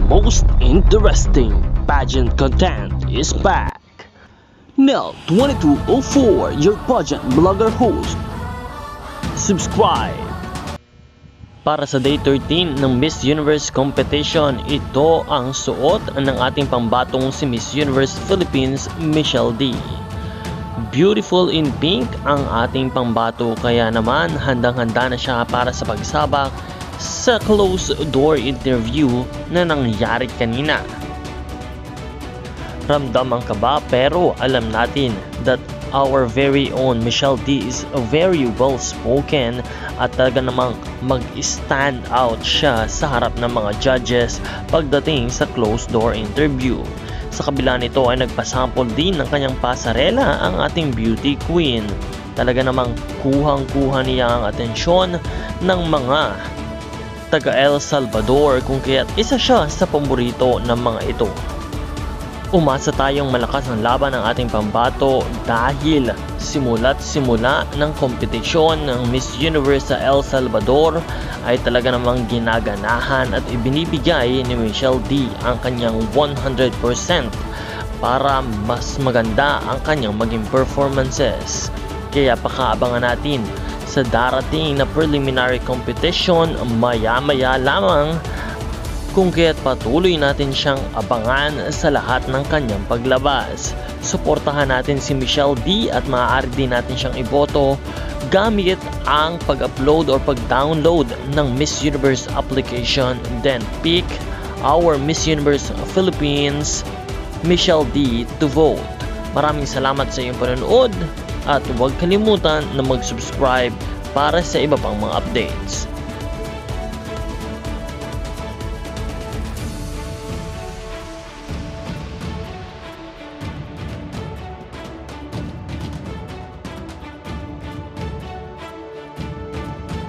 most interesting pageant content is back. Nel 2204, your pageant blogger host. Subscribe. Para sa Day 13 ng Miss Universe competition, ito ang suot ng ating pambatong si Miss Universe Philippines, Michelle D. Beautiful in pink ang ating pambato, kaya naman handang-handa na siya para sa pagsabak sa closed door interview na nangyari kanina. Ramdam ang kaba, pero alam natin that our very own Michelle D is very well spoken at talaga namang mag-stand out siya sa harap ng mga judges pagdating sa closed door interview. Sa kabila nito ay nagpasample din ng kanyang pasarela ang ating beauty queen. Talaga namang kuhang-kuha niya ang atensyon ng mga taga El Salvador, kung kaya't isa siya sa paborito ng mga ito. Umasa tayong malakas ang laban ng ating pambato dahil simula't simula ng kompetisyon ng Miss Universe sa El Salvador ay talaga namang ginaganahan at ibinibigay ni Michelle D ang kanyang 100% para mas maganda ang kanyang maging performances. Kaya pakaabangan natin sa darating na preliminary competition maya-maya lamang, kung kaya't patuloy natin siyang abangan sa lahat ng kanyang paglabas. Suportahan natin si Michelle D at maaari din natin siyang iboto gamit ang pag-upload or pag-download ng Miss Universe application, then pick our Miss Universe Philippines Michelle D to vote. Maraming salamat sa iyong panonood at huwag kalimutan na mag-subscribe para sa iba pang mga updates.